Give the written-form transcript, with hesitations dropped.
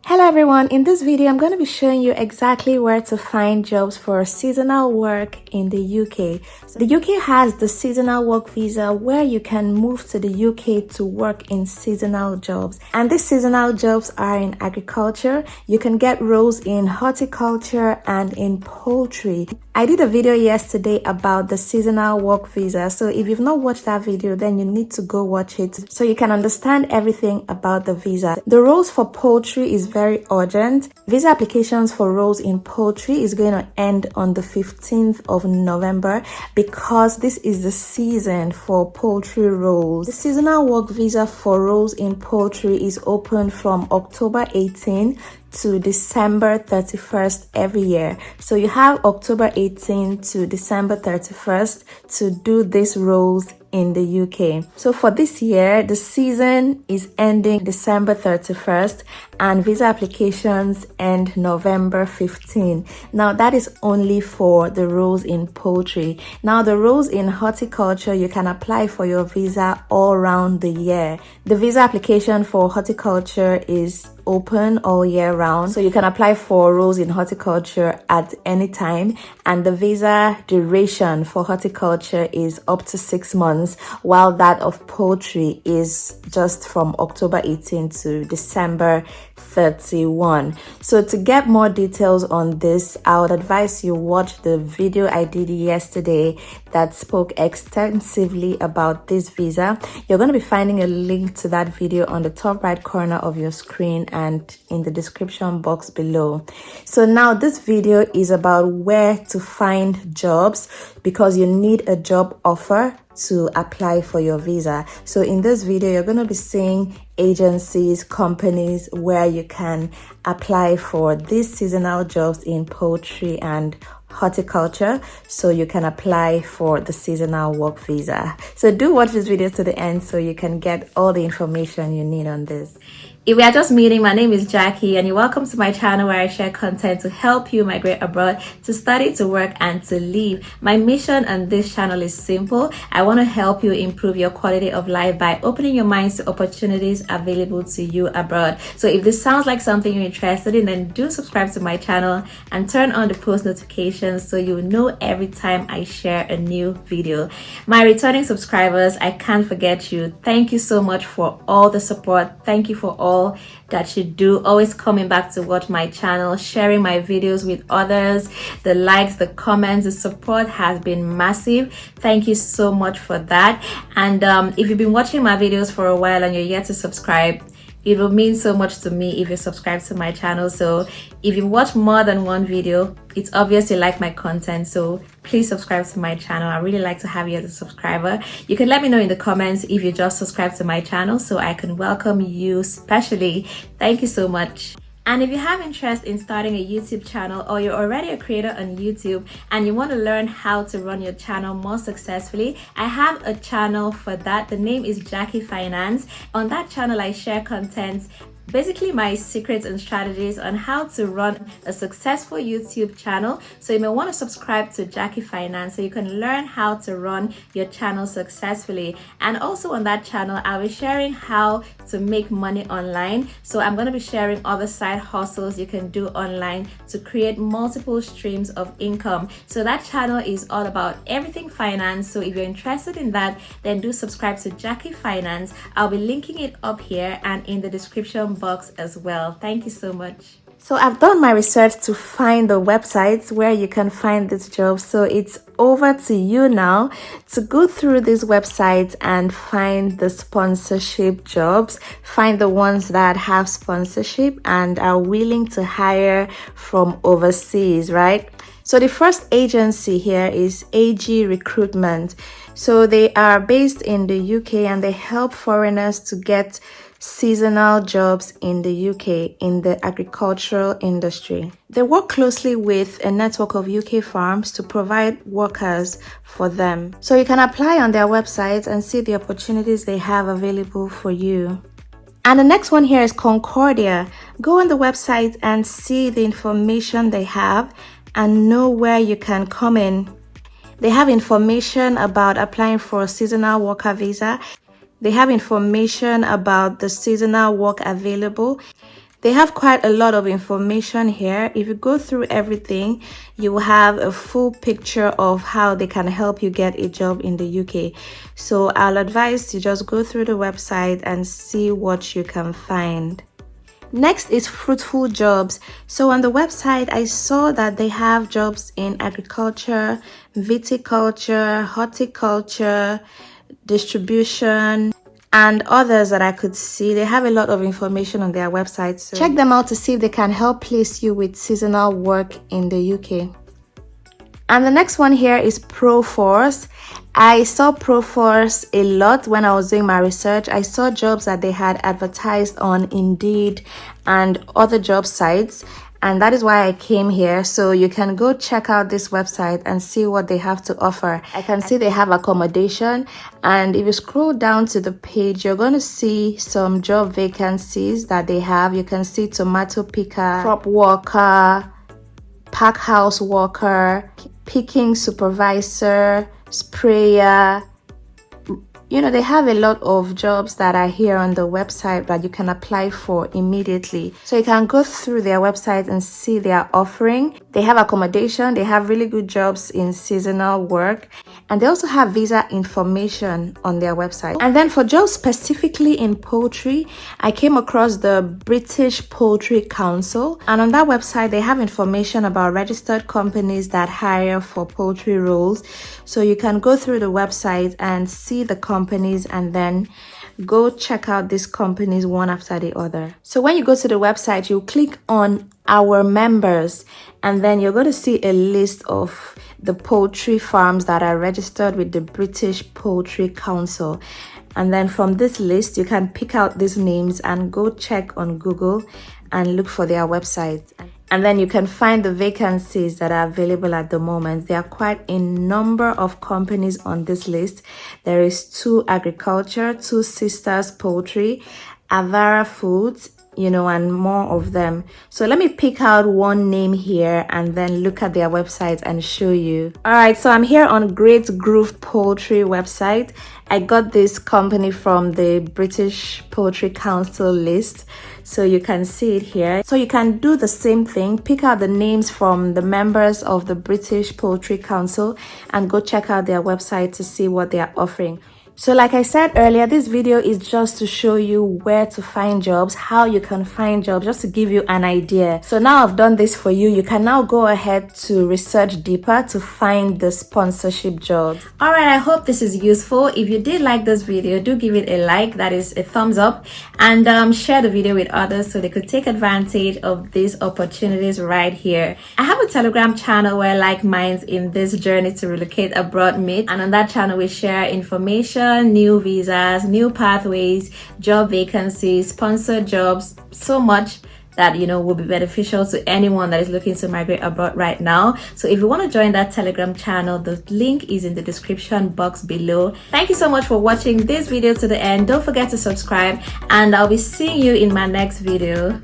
Hello everyone, in this video I'm going to be showing you exactly where to find jobs for seasonal work in the UK. So the UK has the seasonal work visa where you can move to the UK to work in seasonal jobs. And these seasonal jobs are in agriculture. You can get roles in horticulture and in poultry. I did a video yesterday about the seasonal work visa. So if you've not watched that video, then you need to go watch it so you can understand everything about the visa. The roles for poultry is very urgent. Visa applications for roles in poultry is going to end on the 15th of November because this is the season for poultry roles. The seasonal work visa for roles in poultry is open from October 18 to December 31st every year. So you have October 18 to December 31st to do these roles in the UK. So for this year, the season is ending December 31st and visa applications end November 15. Now that is only for the roles in poultry. Now the roles in horticulture, you can apply for your visa all around the year. The visa application for horticulture is open all year round, so you can apply for roles in horticulture at any time, and the visa duration for horticulture is up to 6 months, while that of poultry is just from October 18 to December 31. So to get more details on this, I would advise you watch the video I did yesterday that spoke extensively about this visa. You're going to be finding a link to that video on the top right corner of your screen and in the description box below. So now this video is about where to find jobs because you need a job offer to apply for your visa. So in this video, you're going to be seeing agencies, companies where you can apply for these seasonal jobs in poultry and horticulture, so you can apply for the seasonal work visa. So do watch this video to the end so you can get all the information you need on this. If we are just meeting, my name is Jackie and you're welcome to my channel where I share content to help you migrate abroad, to study, to work, and to live. My mission on this channel is simple. I want to help you improve your quality of life by opening your minds to opportunities available to you abroad. So if this sounds like something you're interested in, then do subscribe to my channel and turn on the post notifications so you know every time I share a new video. My returning subscribers, I can't forget you. Thank you so much for all the support. Thank you for all that you do, always coming back to watch my channel, sharing my videos with others. The likes, the comments, the support has been massive. Thank you so much for that. And if you've been watching my videos for a while and you're yet to subscribe, it will mean so much to me if you subscribe to my channel. So if you watch more than one video, it's obvious you like my content. So please subscribe to my channel. I really like to have you as a subscriber. You can let me know in the comments if you just subscribed to my channel so I can welcome you specially. Thank you so much. And if you have interest in starting a YouTube channel or you're already a creator on YouTube and you want to learn how to run your channel more successfully, I have a channel for that. The name is Jackie Finance. On that channel, I share content, basically my secrets and strategies on how to run a successful YouTube channel. So you may want to subscribe to Jackie Finance so you can learn how to run your channel successfully. And also on that channel, I'll be sharing how to make money online. So I'm going to be sharing other side hustles you can do online to create multiple streams of income. So that channel is all about everything finance. So if you're interested in that, then do subscribe to Jackie Finance. I'll be linking it up here and in the description box as well. Thank you so much. So I've done my research to find the websites where you can find this job. So it's over to you now to go through these websites and find the sponsorship jobs. Find the ones that have sponsorship and are willing to hire from overseas, right? So the first agency here is AG Recruitment. So they are based in the UK and they help foreigners to get seasonal jobs in the UK in the agricultural industry. They work closely with a network of UK farms to provide workers for them. So you can apply on their website and see the opportunities they have available for you. And the next one here is Concordia. Go on the website and see the information they have and know where you can come in. They have information about applying for a seasonal worker visa. They have information about the seasonal work available. They have quite a lot of information here. If you go through everything, you will have a full picture of how they can help you get a job in the UK. So I'll advise you just go through the website and see what you can find. Next is fruitful jobs. So on the website, I saw that they have jobs in agriculture, viticulture, horticulture, distribution, and others that I could see. They have a lot of information on their website, so check them out to see if they can help place you with seasonal work in the UK. And the next one here is Proforce. I saw Proforce a lot when I was doing my research. I saw jobs that they had advertised on Indeed and other job sites, and that is why I came here. So you can go check out this website and see what they have to offer. I can see they have accommodation, and if you scroll down to the page, you're going to see some job vacancies that they have. You can see tomato picker, crop worker, pack house worker, picking supervisor, sprayer. You know, they have a lot of jobs that are here on the website that you can apply for immediately. So you can go through their website and see their offering. They have accommodation, they have really good jobs in seasonal work, and they also have visa information on their website. And then for jobs specifically in poultry, I came across the British Poultry Council, and on that website they have information about registered companies that hire for poultry roles. So you can go through the website and see the companies and then go check out these companies one after the other. So when you go to the website, you click on Our Members, and then you're going to see a list of the poultry farms that are registered with the British Poultry Council. And then from this list, you can pick out these names and go check on Google and look for their website. And then you can find the vacancies that are available at the moment. There are quite a number of companies on this list. There is 2 Agriculture, 2 Sisters Poultry, Avara Foods, you know, and more of them. So let me pick out one name here and then look at their website and show you. All right, so I'm here on Great Groove Poultry website. I got this company from the British Poultry Council list, so you can see it here. So you can do the same thing, pick out the names from the members of the British Poultry Council and go check out their website to see what they are offering. So like I said earlier, this video is just to show you where to find jobs, how you can find jobs, just to give you an idea. So now I've done this for you. You can now go ahead to research deeper to find the sponsorship jobs. All right, I hope this is useful. If you did like this video, do give it a like, that is a thumbs up, and share the video with others so they could take advantage of these opportunities right here. I have a Telegram channel where like minds in this journey to relocate abroad meet, and on that channel we share information, new visas, new pathways, job vacancies, sponsored jobs, so much that, you know, will be beneficial to anyone that is looking to migrate abroad right now. So if you want to join that Telegram channel, the link is in the description box below. Thank you so much for watching this video to the end. Don't forget to subscribe, and I'll be seeing you in my next video.